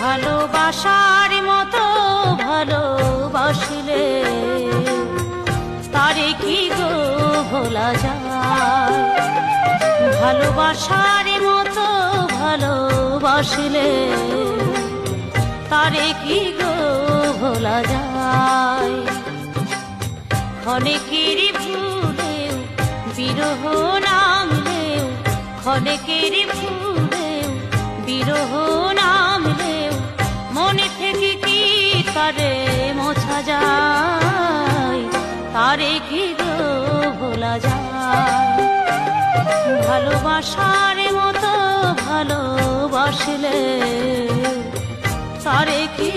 ভালোবাসার মতো ভালোবাসলে তারে কি গো ভোলা যায়? ভালোবাসার মতো ভালোবাসলে তারে কি গো ভোলা যায়? ক্ষণেকের ভুলেও বিরহ নামলেও, ক্ষণেকের ভুলেও বিরহ নামলেও মনে থেকে কি তারে মোছা যায়? তারে কি গো ভোলা যায়? ভালোবাসার মতো ভালোবাসলে তারে কি